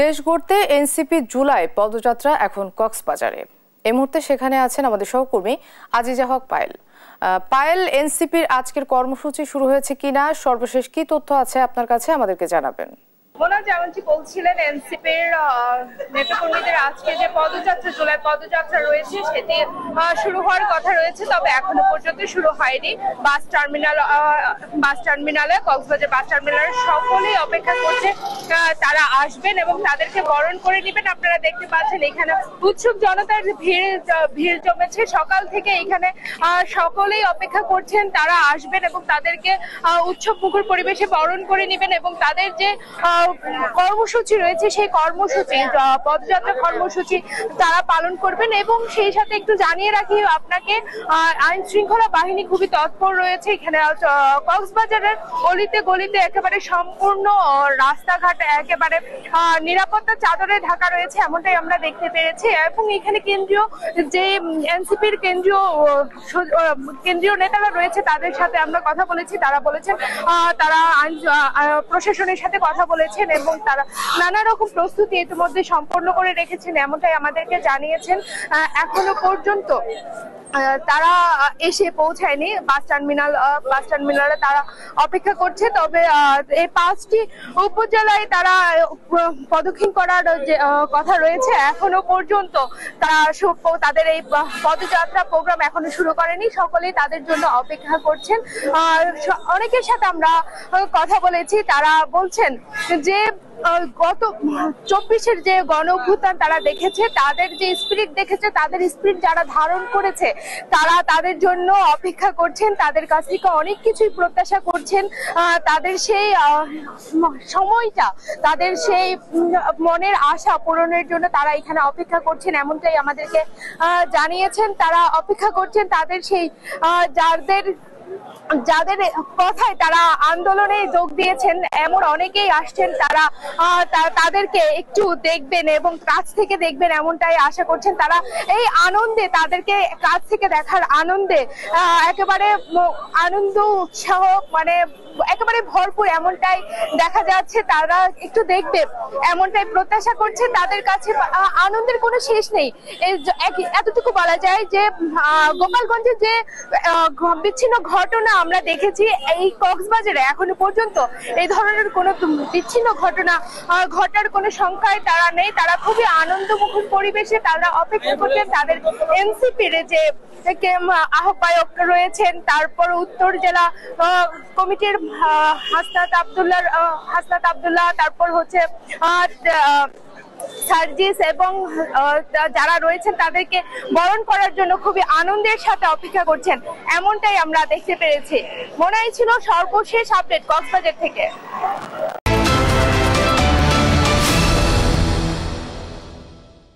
দেশ গড়তে এনসিপি জুলাই পদযাত্রা এখন কক্সবাজারে। এই মুহূর্তে সেখানে আছেন আমাদের সহকর্মী আজিজা হক পায়েল। পায়েল, এনসিপির আজকের কর্মসূচি শুরু হয়েছে কিনা, সর্বশেষ কি তথ্য আছে আপনার কাছে আমাদেরকে জানাবেন। মোনা, যেমনটি বলছিলেন, এনসিপির নেতাকর্মীদের আজকে যে পদযাত্রা, জুলাই পদযাত্রা রয়েছে, সেটি শুরু হওয়ার কথা রয়েছে, তবে এখনো পর্যন্ত শুরু হয়নি। বাস টার্মিনালে কক্সবাজার বাস টার্মিনালে সকলেই অপেক্ষা করছে তারা আসবেন এবং তাদেরকে বরণ করে নেবেন। আপনারা দেখতে পাচ্ছেন এখানে উৎসুক জনতার ভিড় জমেছে। সকাল থেকে এখানে সকলেই অপেক্ষা করছেন তারা আসবেন এবং তাদেরকে উৎসব মুখর পরিবেশে বরণ করে নেবেন এবং তাদের যে কর্মসূচি রয়েছে সেই কর্মসূচি, পদযাত্রা কর্মসূচি তারা পালন করবেন। এবং সেই সাথে একটু জানিয়ে রাখি আপনাকে, আইন শৃঙ্খলা বাহিনী খুবই তৎপর রয়েছে এখানে। কক্সবাজারের অলিতে গলিতে একেবারে সম্পূর্ণ রাস্তাঘাট একেবারে নিরাপত্তা চাদরে ঢাকা রয়েছে, এমনটাই আমরা দেখতে পেরেছি। এবং এখানে কেন্দ্রীয় যে এনসিপির কেন্দ্রীয় নেতারা রয়েছে তাদের সাথে আমরা কথা বলেছি। তারা বলেছেন তারা প্রশাসনের সাথে কথা বলেছেন এবং তারা নানা রকম প্রস্তুতি ইতিমধ্যে সম্পন্ন করে রেখেছেন, এমনটাই আমাদেরকে জানিয়েছেন। এখনো পর্যন্ত তারা এসে পৌঁছায়নি বাস টার্মিনালে, তারা অপেক্ষা করছে। তবে এই 5টি উপজেলায় তারা পদক্ষেপ করার যে কথা রয়েছে, এখনো পর্যন্ত তারা তাদের এই পদযাত্রা প্রোগ্রাম এখনো শুরু করেনি। সকলেই তাদের জন্য অপেক্ষা করছেন। অনেকের সাথে আমরা কথা বলেছি, তারা বলছেন যে গত 24-এর যে গণ অভ্যুত্থান তারা দেখেছে, তাদের যে স্পিরিট দেখেছে, তাদের স্পিরিট যারা ধারণ করেছে তারা তাদের জন্য অপেক্ষা করছেন, তাদের কাছ থেকে অনেক কিছুই প্রত্যাশা করছেন। তাদের সেই সময়টা, তাদের সেই মনের আশা পূরণের জন্য তারা এখানে অপেক্ষা করছেন, এমনটাই আমাদেরকে জানিয়েছেন। তারা অপেক্ষা করছেন তাদের সেই যাদের কথায় তারা আন্দোলনে যোগ দিয়েছেন, এমন অনেকেই আসছেন, তারা তাদেরকে একটু দেখবেন এবং কাছ থেকে দেখবেন, এমনটাই আশা করছেন। তারা এই আনন্দে, তাদেরকে কাছ থেকে দেখার আনন্দে একেবারে আনন্দ উৎসাহ মানে একেবারে ভরপুর, এমনটাই দেখা যাচ্ছে। তারা একটু দেখবে এমনটাই প্রত্যাশা করছে। তাদের কাছে আনন্দের কোনো শেষ নেই। এতটুকু বলা যায় যে গোপালগঞ্জে যে বিচ্ছিন্ন ঘটনা আমরা দেখেছি, এই কক্সবাজারে এখনো পর্যন্ত এই ধরনের কোনো বিচ্ছিন্ন ঘটনা ঘটার কোনো সংখ্যায় তারা নেই। তারা খুবই আনন্দমুখর পরিবেশে তারা অপেক্ষা করছেন তাদের এনসিপির যে আহ্বায়ক রয়েছেন, তারপর উত্তর জেলা কমিটির হাসনাত আব্দুল্লাহ, তারপর হচ্ছে সার্জিস এবং যারা রয়েছেন তাদেরকে বরণ করার জন্য খুবই আনন্দের সাথে অপেক্ষা করছেন, এমনটাই আমরা দেখতে পেরেছি। মনে ছিল সর্বশেষ আপডেট কক্সবাজার থেকে।